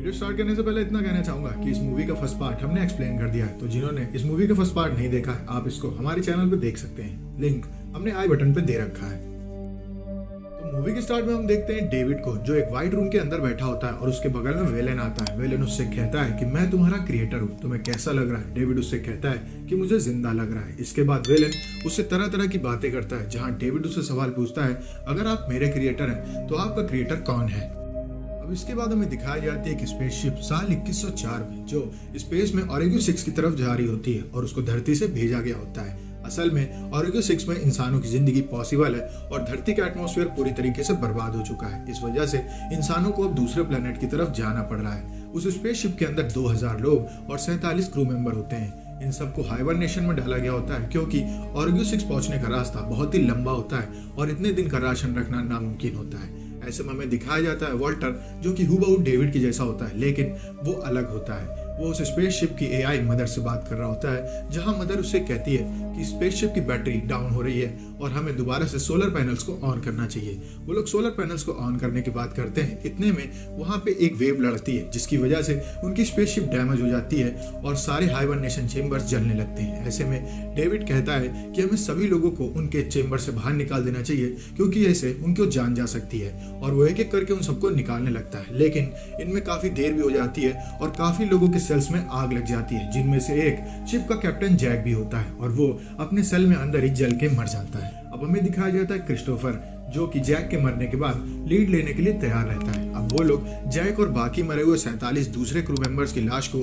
Video start करने से पहले इतना कहना चाहूंगा कि इस मूवी का फर्स्ट पार्ट हमने एक्सप्लेन कर दिया है, तो जिन्होंने इस मूवी का फर्स्ट पार्ट नहीं देखा है आप इसको हमारे चैनल पे देख सकते हैं। लिंक हमने आई बटन पे दे रखा है। तो मूवी के स्टार्ट में हम देखते हैं डेविड को, जो एक व्हाइट रूम के अंदर बैठा होता है और उसके बगल में वेलेन आता है। वेलेन उससे कहता है कि मैं तुम्हारा क्रिएटर हूँ, तुम्हें कैसा लग रहा है? डेविड उससे कहता है कि मुझे जिंदा लग रहा है। इसके बाद वेलेन उससे तरह तरह की बातें करता है, जहाँ डेविड उससे सवाल पूछता है अगर आप मेरे क्रिएटर हैं तो आपका क्रिएटर कौन है? अब इसके बाद हमें दिखाई जाती है कि स्पेसशिप साल 2104 में जो स्पेस में ऑरिगो 6 की तरफ जा रही होती है और उसको धरती से भेजा गया होता है। असल में ऑरिगो 6 में इंसानों की जिंदगी पॉसिबल है और धरती का एटमॉस्फेयर पूरी तरीके से बर्बाद हो चुका है। इस वजह से इंसानों को अब दूसरे प्लेनेट की तरफ जाना पड़ रहा है। उस स्पेसशिप के अंदर 2000 लोग और 47 क्रू मेंबर होते हैं। इन सबको हाइबरनेशन में डाला गया होता है क्योंकि ऑरिगो 6 पहुंचने का रास्ता बहुत ही लंबा होता है और इतने दिन का राशन रखना नामुमकिन होता है। ऐसे में हमें दिखाया जाता है वॉल्टर, जो कि हूबहू डेविड की जैसा होता है, लेकिन वो अलग होता है। वो उस स्पेसशिप की एआई मदर से बात कर रहा होता है, जहां मदर उससे कहती है कि स्पेसशिप की बैटरी डाउन हो रही है और हमें दोबारा से सोलर पैनल्स को ऑन करना चाहिए। वो लोग सोलर पैनल्स को ऑन करने की बात करते हैं। इतने में वहां पे एक वेव लड़ती है, जिसकी वजह से उनकी स्पेसशिप डैमेज हो जाती है और सारे हाइबरनेशन चेम्बर्स जलने लगते हैं। ऐसे में डेविड कहता है कि हमें सभी लोगों को उनके चेम्बर से बाहर निकाल देना चाहिए, क्योंकि ऐसे उनको जान जा सकती है। और वो एक एक करके उन सबको निकालने लगता है, लेकिन इनमें काफी देर भी हो जाती है और काफी लोगों के सेल्स में आग लग जाती है, जिनमें से एक शिप का कैप्टन जैक भी होता है और वो अपने सेल में अंदर ही जल के मर जाता है। अब हमें दिखाया जाता है क्रिस्टोफर, जो कि जैक के मरने के बाद लीड लेने के लिए तैयार रहता है। अब वो लोग जैक और बाकी मरे हुए 47 दूसरे क्रू मेंबर्स की लाश को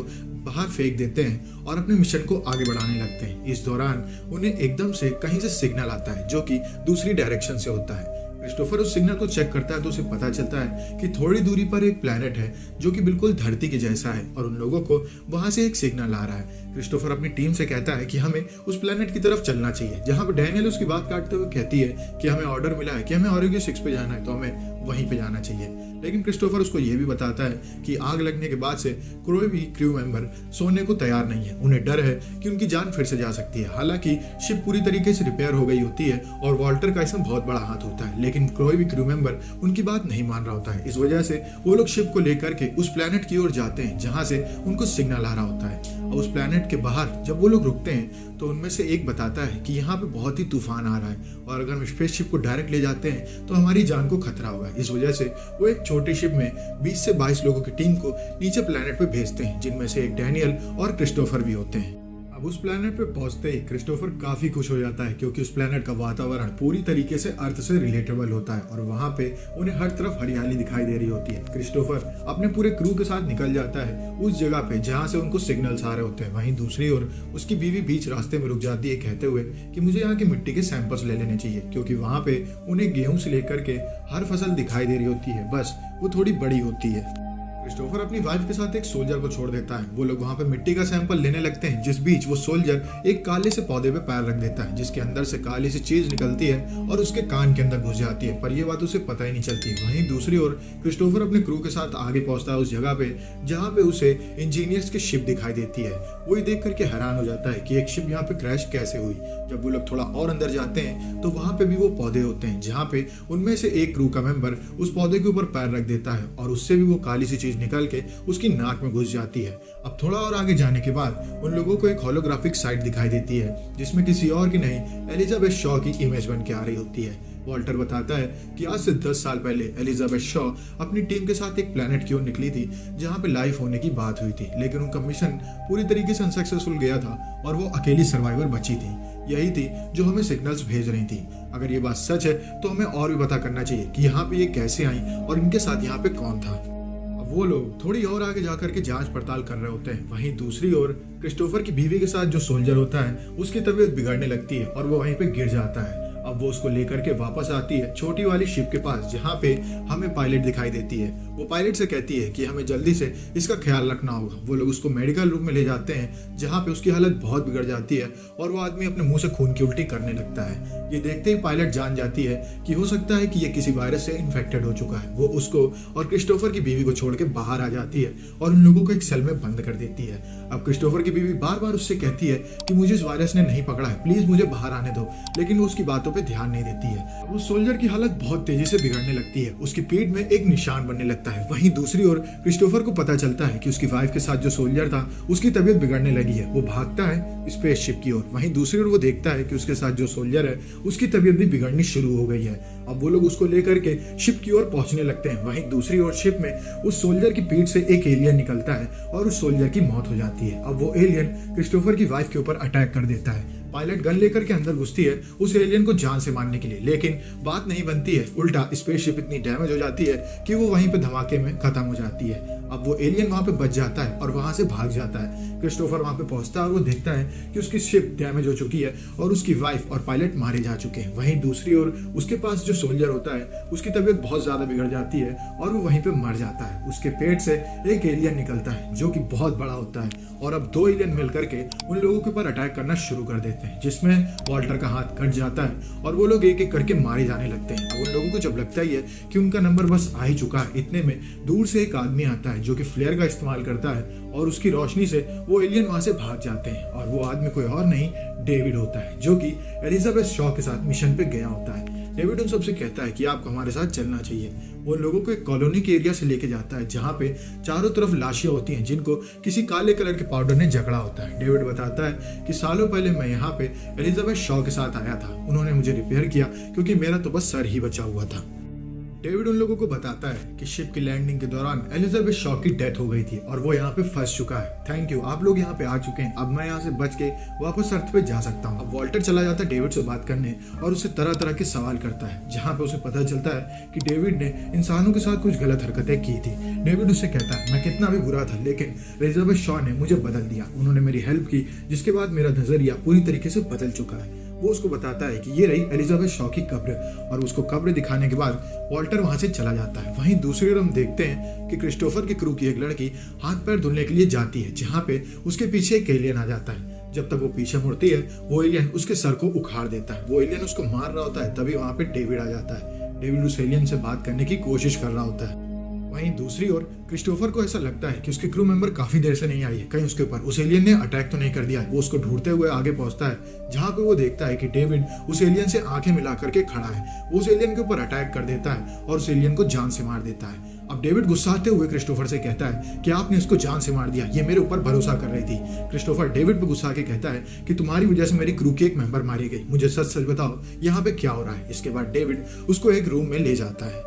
बाहर फेंक देते हैं और अपने मिशन को आगे बढ़ाने लगते हैं। इस दौरान उन्हें एकदम से कहीं से सिग्नल आता है, जो कि दूसरी डायरेक्शन से होता है। क्रिस्टोफर उस सिग्नल को चेक करता है तो उसे पता चलता है कि थोड़ी दूरी पर एक प्लेनेट है जो कि बिल्कुल धरती के जैसा है और उन लोगों को वहां से एक सिग्नल आ रहा है। क्रिस्टोफर अपनी टीम से कहता है कि हमें उस प्लेनेट की तरफ चलना चाहिए, जहां पर डैनियल उसकी बात काटते हुए कहती है कि हमें ऑर्डर मिला है कि हमें ऑरिगो 6 पे जाना है, तो हमें वहीं पे जाना चाहिए। लेकिन क्रिस्टोफर उसको यह भी बताता है कि आग लगने के बाद से कोई भी क्रू मेंबर सोने को तैयार नहीं है। उन्हें डर है कि उनकी जान फिर से जा सकती है। हालांकि शिप पूरी तरीके से रिपेयर हो गई होती है और वॉल्टर का इसमें बहुत बड़ा हाथ होता है, लेकिन कोई भी क्रू मेंबर उनकी बात नहीं मान रहा होता है। इस वजह से वो लोग शिप को लेकर के उस प्लेनेट की ओर जाते हैं, जहां से उनको सिग्नल आ रहा होता है। और उस प्लेनेट के बाहर जब वो लोग रुकते हैं तो उनमें से एक बताता है कि यहाँ पे बहुत ही तूफान आ रहा है और अगर हम स्पेसशिप को डायरेक्ट ले जाते हैं तो हमारी जान को खतरा होगा। इस वजह से वो एक छोटी शिप में 20 से 22 लोगों की टीम को नीचे प्लेनेट पे भेजते हैं, जिनमें से एक डैनियल और क्रिस्टोफर भी होते हैं। अब उस प्लेनेट पे पहुंचते ही क्रिस्टोफर काफी खुश हो जाता है, क्योंकि उस प्लेनेट का वातावरण पूरी तरीके से अर्थ से रिलेटेबल होता है और वहां पे उन्हें हर तरफ हरियाली दिखाई दे रही होती है। क्रिस्टोफर अपने पूरे क्रू के साथ निकल जाता है उस जगह पे जहां से उनको सिग्नल्स आ रहे होते हैं। वहीं दूसरी ओर उसकी बीवी बीच रास्ते में रुक जाती है, कहते हुए कि मुझे यहाँ की मिट्टी के सैंपल्स ले लेने चाहिए, क्योंकि वहां पे उन्हें गेहूं से लेकर के हर फसल दिखाई दे रही होती है, बस वो थोड़ी बड़ी होती है। क्रिस्टोफर अपनी वाइफ के साथ एक सोल्जर को छोड़ देता है। वो लोग वहां पे मिट्टी का सैंपल लेने लगते हैं, जिस बीच वो सोल्जर एक काले से पौधे पे पैर रख देता है, जिसके अंदर से काली सी चीज निकलती है और उसके कान के अंदर घुस जाती है, पर ये बात उसे पता ही नहीं चलती। वहीं दूसरी ओर क्रिस्टोफर अपने क्रू के साथ आगे पहुंचता है उस जगह पे जहां पे उसे इंजीनियर्स की शिप दिखाई देती है। वो ये देख करके हैरान हो जाता है कि एक शिप यहाँ पे क्रैश कैसे हुई। जब वो लोग थोड़ा और अंदर जाते हैं तो वहां पे भी वो पौधे होते हैं, जहाँ पे उनमें से एक क्रू का मेंबर उस पौधे के ऊपर पैर रख देता है और उससे भी वो काली सी चीज निकल के उसकी नाक में घुस जाती है। अब थोड़ा और आगे जाने के बाद उन लोगों को एक होलोग्राफिक साइट दिखाई देती है, जिसमें किसी और की नहीं एलिजाबेथ शॉ की इमेज बन के आ रही होती है। वॉल्टर बताता है कि आज से 10 साल पहले एलिजाबेथ शॉ अपनी टीम के साथ एक प्लेनेट की ओर निकली थी जहां पे लाइफ होने की बात हुई थी, लेकिन उनका मिशन पूरी तरीके से अनसक्सेसफुल गया था और वो अकेली सर्वाइवर बची थी। यही थी जो हमें सिग्नल्स भेज रही थी। अगर ये बात सच है तो हमें और भी पता करना चाहिए कि यहाँ पे ये कैसे आई और इनके साथ यहाँ पे कौन था। वो लोग थोड़ी और आगे जाकर के जांच पड़ताल कर रहे होते हैं। वहीं दूसरी ओर क्रिस्टोफर की बीवी के साथ जो सोल्जर होता है उसकी तबीयत बिगड़ने लगती है और वो वहीं पे गिर जाता है। अब वो उसको लेकर के वापस आती है छोटी वाली शिप के पास, जहाँ पे हमें पायलट दिखाई देती है। वो पायलट से कहती है कि हमें जल्दी से इसका ख्याल रखना होगा। वो लोग उसको मेडिकल रूम में ले जाते हैं, जहाँ पे उसकी हालत बहुत बिगड़ जाती है और वो आदमी अपने मुंह से खून की उल्टी करने लगता है। ये देखते ही पायलट जान जाती है कि हो सकता है कि ये किसी वायरस से इन्फेक्टेड हो चुका है। वो उसको और क्रिस्टोफर की बीवी को छोड़ के बाहर आ जाती है और उन लोगों को एक सेल में बंद कर देती है। अब क्रिस्टोफर की बीवी बार बार उससे कहती है कि मुझे इस वायरस ने नहीं पकड़ा है, प्लीज मुझे बाहर आने दो, लेकिन वो उसकी बातों पे ध्यान नहीं देती है। अब उस सोल्जर की हालत बहुत तेजी से बिगड़ने लगती है, उसकी पीठ में एक निशान बनने लगता है। वहीं दूसरी ओर क्रिस्टोफर को पता चलता है कि उसकी वाइफ के साथ जो सोल्जर था उसकी तबीयत बिगड़ने लगी है। वो भागता है स्पेसशिप की ओर। वहीं दूसरी ओर वो देखता है कि उसके साथ जो सोल्जर है उसकी तबीयत भी बिगड़नी शुरू हो गई है। अब वो लोग उसको लेकर के शिप की ओर पहुंचने लगते हैं। वहीं दूसरी ओर शिप में उस सोल्जर की पीठ से एक एलियन निकलता है और उस सोल्जर की मौत हो जाती है। अब वो एलियन क्रिस्टोफर की वाइफ के ऊपर अटैक कर देता है। पायलट गन लेकर के अंदर घुसती है उस एलियन को जान से मारने के लिए, लेकिन बात नहीं बनती है। उल्टा स्पेसशिप इतनी डैमेज हो जाती है कि वो वहीं पे धमाके में खत्म हो जाती है। अब वो एलियन वहां पे बच जाता है और वहां से भाग जाता है। क्रिस्टोफर वहां पे पहुंचता है और वो देखता है कि उसकी शिप डैमेज हो चुकी है और उसकी वाइफ और पायलट मारे जा चुके हैं। वहीं दूसरी ओर उसके पास जो सोल्जर होता है उसकी तबीयत बहुत ज्यादा बिगड़ जाती है और वो वहीं पे मर जाता है। उसके पेट से एक एलियन निकलता है जो कि बहुत बड़ा होता है और अब दो एलियन मिलकर के उन लोगों के ऊपर अटैक करना शुरू कर देते हैं, जिसमें वॉल्टर का हाथ कट जाता है और वो लोग एक एक करके मारे जाने लगते हैं। अब उन लोगों को जब लगता ही है कि उनका नंबर बस आ ही चुका है, इतने में दूर से एक आदमी आता है जो कि फ्लेयर का इस्तेमाल करता है और उसकी रोशनी से वो एलियन वहां से भाग जाते हैं। और वो आदमी कोई और नहीं, डेविड होता है, जो कि एलिजाबेथ शॉ के साथ मिशन पे गया होता है। डेविड उन सबसे कहता है कि आपको हमारे साथ चलना चाहिए। वो लोगों को एक कॉलोनी के एरिया से लेके जाता है जहाँ पे चारों तरफ लाशियां होती हैं जिनको किसी काले कलर के पाउडर ने जकड़ा होता है। डेविड बताता है कि सालों पहले मैं यहाँ पे एलिजाबेथ शॉ के साथ आया था, उन्होंने मुझे रिपेयर किया क्योंकि मेरा तो बस सर ही बचा हुआ था। डेविड उन लोगों को बताता है कि शिप की लैंडिंग के दौरान एलिजाबेथ शॉ की डेथ हो गई थी और वो यहाँ पे फंस चुका है। थैंक यू, आप लोग यहाँ पे आ चुके हैं, अब मैं यहाँ से बच के वापस अर्थ पे जा सकता हूँ। अब वॉल्टर चला जाता है डेविड से बात करने और उससे तरह तरह के सवाल करता है, जहाँ पे उसे पता चलता है कि डेविड ने इंसानों के साथ कुछ गलत हरकतें की थी। डेविड उससे कहता है मैं कितना भी बुरा था लेकिन एलिजाबेथ शॉ ने मुझे बदल दिया, उन्होंने मेरी हेल्प की, जिसके बाद मेरा नजरिया पूरी तरीके से बदल चुका है। वो उसको बताता है कि ये रही एलिजाबेथ शॉ की कब्र और उसको कब्र दिखाने के बाद वॉल्टर वहां से चला जाता है। वहीं दूसरी ओर हम देखते हैं कि क्रिस्टोफर की क्रू की एक लड़की हाथ पैर धुलने के लिए जाती है, जहाँ पे उसके पीछे एक एलियन आ जाता है। जब तक वो पीछे मुड़ती है वो एलियन उसके सर को उखाड़ देता है। वो एलियन उसको मार रहा होता है, तभी वहां पे डेविड आ जाता है। डेविड उस एलियन से बात करने की कोशिश कर रहा होता है। वहीं दूसरी ओर क्रिस्टोफर को ऐसा लगता है कि उसके क्रू मेंबर काफी देर से नहीं आई है, कहीं उसके ऊपर उस एलियन ने अटैक तो नहीं कर दिया है। वो उसको ढूंढते हुए आगे पहुंचता है, जहां पे वो देखता है कि डेविड उस एलियन से आंखें मिला करके खड़ा है। वो उस एलियन के ऊपर अटैक कर देता है और उस एलियन को जान से मार देता है। अब डेविड गुस्साते हुए क्रिस्टोफर से कहता है कि आपने इसको जान से मार दिया, ये मेरे ऊपर भरोसा कर रही थी। क्रिस्टोफर डेविड पे गुस्सा के कहता है कि तुम्हारी वजह से मेरी क्रू की एक मेंबर मारी गई, मुझे सच सच बताओ यहाँ पे क्या हो रहा है। इसके बाद डेविड उसको एक रूम में ले जाता है।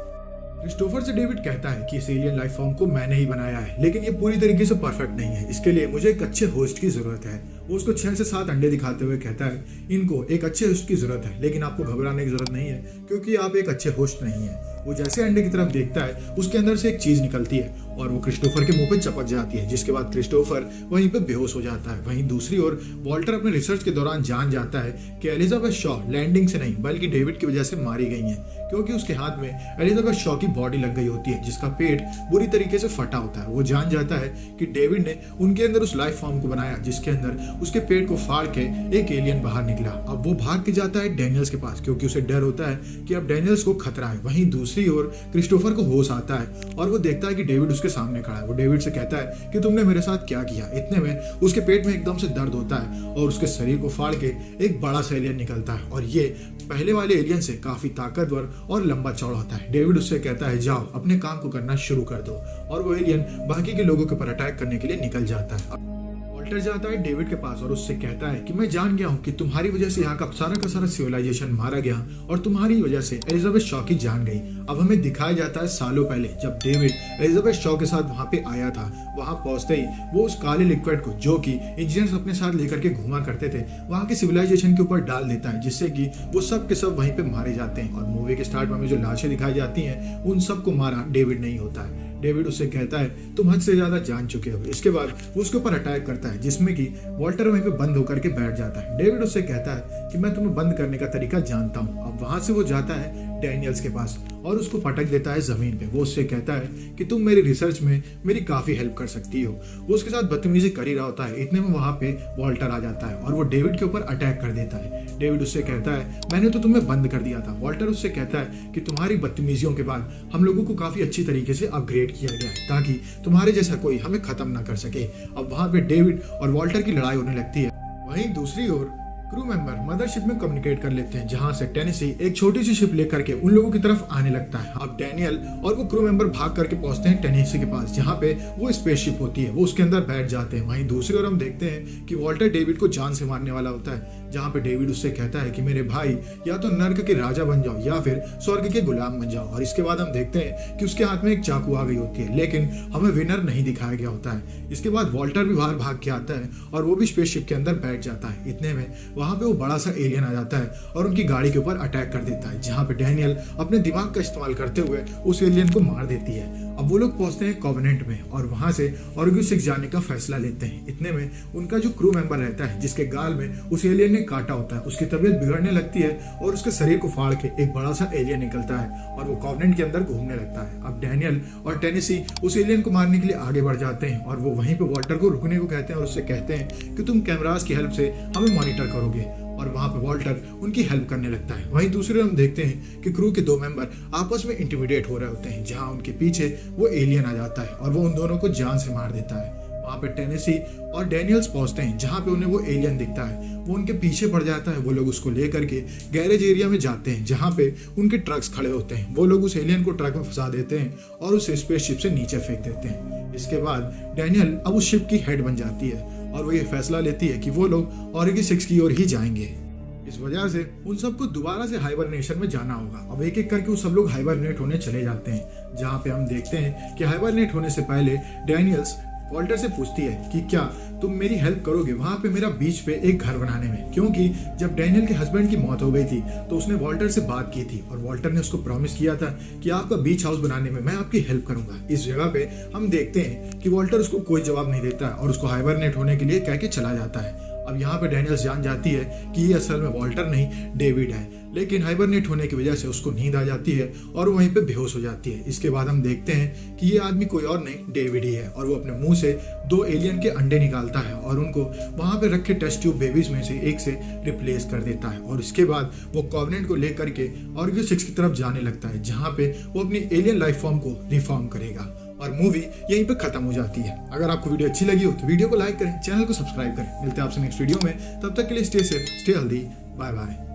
क्रिस्टोफर से डेविड कहता है कि इस एलियन लाइफ फॉर्म को मैंने ही बनाया है, लेकिन ये पूरी तरीके से परफेक्ट नहीं है, इसके लिए मुझे एक अच्छे होस्ट की जरूरत है। वो उसको 6 से 7 अंडे दिखाते हुए कहता है इनको एक अच्छे होस्ट की जरूरत है, लेकिन आपको घबराने की जरूरत नहीं है क्योंकि आप एक अच्छे होस्ट नहीं है। वो जैसे अंडे की तरफ देखता है उसके अंदर से एक चीज निकलती है और वो क्रिस्टोफर के मुंह पे चपक जाती है, जिसके बाद क्रिस्टोफर वहीं पे बेहोश हो जाता है। वहीं दूसरी ओर वॉल्टर अपने रिसर्च के दौरान जान जाता है कि एलिजाबेथ शॉ लैंडिंग से नहीं बल्कि डेविड की वजह से मारी गई हैं, क्योंकि उसके हाथ में एलिजाबेथ शॉ की बॉडी लग गई होती है जिसका पेट बुरी तरीके से फटा होता है। वो जान जाता है कि डेविड ने उनके अंदर उस लाइफ फॉर्म को बनाया जिसके अंदर उसके पेट को फाड़ के एक एलियन बाहर निकला। अब वो भाग के जाता है डैनियल्स के पास क्योंकि उसे डर होता है कि अब डैनियल्स को खतरा है। वहीं दूसरी ओर क्रिस्टोफर को होश आता है और वो देखता है कि डेविड उसके सामने खड़ा है। वो डेविड से कहता है कि तुमने मेरे साथ क्या किया। इतने में उसके पेट में एकदम से दर्द होता है और उसके शरीर को फाड़ के एक बड़ा सा एलियन निकलता है और ये पहले वाले एलियन से काफी ताकतवर और लंबा चौड़ा होता है। डेविड उससे कहता है जाओ अपने काम को करना शुरू कर दो और वो एलियन बाकी के लोगों के ऊपर अटैक करने के लिए निकल जाता है। वॉल्टर जाता है डेविड के पास और उससे कहता है कि मैं जान गया हूँ कि तुम्हारी वजह से यहाँ का सारा सिविलाइजेशन मारा गया और तुम्हारी वजह से एलिजाबेथ शॉ की जान गई। अब हमें दिखाया जाता है सालों पहले जब डेविड एलिजाबेथ शॉ के साथ वहां पे आया था। वहां पहुंचते ही वो उस काले लिक्विड को जो कि इंजीनियर्स अपने साथ लेकर के घुमा करते थे वहां के सिविलाइजेशन के ऊपर डाल देता है, जिससे कि वो सब के सब वहीं पे मारे जाते हैं। और मूवी के स्टार्ट में हमें जो लाशें दिखाई जाती हैं उन सबको मारा डेविड नहीं होता है। डेविड उससे कहता है तुम हद से ज्यादा जान चुके हो। इसके बाद वो उसके ऊपर अटैक करता है जिसमें कि वॉल्टर वहीं पे बंद होकर के बैठ जाता है। डेविड उससे कहता है कि मैं तुम्हें बंद करने का तरीका जानता हूँ। अब वहां से वो जाता है डैनियल्स के पास और उसको पटक देता है जमीन पे। वो उससे कहता है कि तुम मेरी रिसर्च में मेरी काफी हेल्प कर सकती हो। वो उसके साथ बदतमीजी कर ही रहा होता है, इतने में वहां पे वॉल्टर आ जाता है और वो डेविड के ऊपर अटैक कर देता है। डेविड उससे कहता है मैंने तो तुम्हें बंद कर दिया था। वॉल्टर उससे कहता है कि तुम्हारी बदतमीजियों के बाद हम लोगों को काफी अच्छी तरीके से अपग्रेड किया गया है ताकि तुम्हारे जैसा कोई हमें खत्म ना कर सके। अब वहां पे डेविड और वॉल्टर की लड़ाई होने लगती है। वहीं दूसरी ओर क्रू मेंबर मदरशिप में कम्युनिकेट कर लेते हैं, जहां से टेनेसी एक छोटी सी शिप लेकर के उन लोगों की तरफ आने लगता है। अब डैनियल और वो क्रू मेंबर भाग करके पहुंचते हैं टेनेसी के पास, जहां पे वो स्पेसशिप होती है। वो उसके अंदर बैठ जाते हैं। वहीं दूसरी ओर हम देखते हैं कि वॉल्टर डेविड को जान से मारने वाला होता है, जहां पे डेविड उससे कहता है कि मेरे भाई या तो नर्क के राजा बन जाओ या फिर स्वर्ग के गुलाम बन जाओ। और इसके बाद हम देखते हैं कि उसके हाथ में एक चाकू आ गई होती है, लेकिन हमें विनर नहीं दिखाया गया होता है। इसके बाद वॉल्टर भी बाहर भाग के आता है और वो भी स्पेसशिप के अंदर बैठ जाता है। इतने में वहां पे वो बड़ा सा एलियन आ जाता है और उनकी गाड़ी के ऊपर अटैक कर देता है, जहां पे डैनियल अपने दिमाग का इस्तेमाल करते हुए उस एलियन को मार देती है। अब वो लोग पहुंचते हैं कॉवेनेंट में और वहां से ऑर्ग्यू 6 जाने का फैसला लेते हैं। इतने में उनका जो क्रू मेंबर रहता है, जिसके गाल में उस एलियन ने काटा होता है, उसकी तबीयत बिगड़ने लगती है और उसके शरीर को फाड़ के एक बड़ा सा एलियन निकलता है और वो कॉवेनेंट के अंदर घूमने लगता है। अब डैनियल और टेनेसी उस एलियन को मारने के लिए आगे बढ़ जाते हैं और वो वहीं पे वॉल्टर को रुकने को कहते हैं और उससे कहते हैं कि तुम कैमरास की हेल्प से हमें मॉनिटर करोगे। और वहां पे वॉल्टर उनकी हेल्प करने लगता है। वहीं दूसरे हम देखते हैं कि क्रू के 2 मेंबर आपस में इंटिमिडेट हो रहे होते हैं, जहां उनके पीछे वो एलियन आ जाता है और वो उन दोनों को जान से मार देता है। वहां पे टेनेसी और डैनियल्स पहुंचते हैं, जहां पे उन्हें वो एलियन दिखता है। वो उनके पीछे पड़ जाता है। वो लोग उसको लेकर के गैरेज एरिया में जाते हैं, जहां पे उनके ट्रक्स खड़े होते हैं। वो लोग उस एलियन को ट्रक में फंसा देते हैं और उसे स्पेसशिप से नीचे फेंक देते हैं। इसके बाद डैनियल अब उस शिप की हेड बन जाती है और वो ये फैसला लेती है कि वो लोग ऑर्ग्यू 6 की ओर ही जाएंगे। इस वजह से उन सबको दोबारा से हाइबरनेशन में जाना होगा। अब एक एक करके वो सब लोग हाइबरनेट होने चले जाते हैं, जहां पे हम देखते हैं कि हाइबरनेट होने से पहले डैनियल्स वॉल्टर से पूछती है कि क्या तुम मेरी हेल्प करोगे वहां पे मेरा बीच पे एक घर बनाने में, क्योंकि जब डैनियल के हस्बैंड की मौत हो गई थी तो उसने वॉल्टर से बात की थी और वॉल्टर ने उसको प्रॉमिस किया था कि आपका बीच हाउस बनाने में मैं आपकी हेल्प करूंगा। इस जगह पे हम देखते हैं कि वॉल्टर उसको कोई जवाब नहीं देता और उसको हाइबरनेट होने के लिए कह के चला जाता है। अब यहाँ पे डैनियल्स जान जाती है कि ये असल में वॉल्टर नहीं डेविड है, लेकिन हाइबरनेट होने की वजह से उसको नींद आ जाती है और वहीं पे बेहोश हो जाती है। इसके बाद हम देखते हैं कि ये आदमी कोई और नहीं डेविड ही है और वो अपने मुंह से 2 एलियन के अंडे निकालता है और उनको वहां पे रखे टेस्ट ट्यूब बेबीज में से एक से रिप्लेस कर देता है। और इसके बाद वो कॉवेनेंट को लेकर के ऑर्ग्यू 6 की तरफ जाने लगता है, जहां पे वो अपनी एलियन लाइफ फॉर्म को रिफॉर्म करेगा और मूवी यहीं पे खत्म हो जाती है। अगर आपको वीडियो अच्छी लगी हो तो वीडियो को लाइक करें, चैनल को सब्सक्राइब करें। मिलते हैं आपसे नेक्स्ट वीडियो में, तब तक के लिए stay safe, stay healthy, bye bye.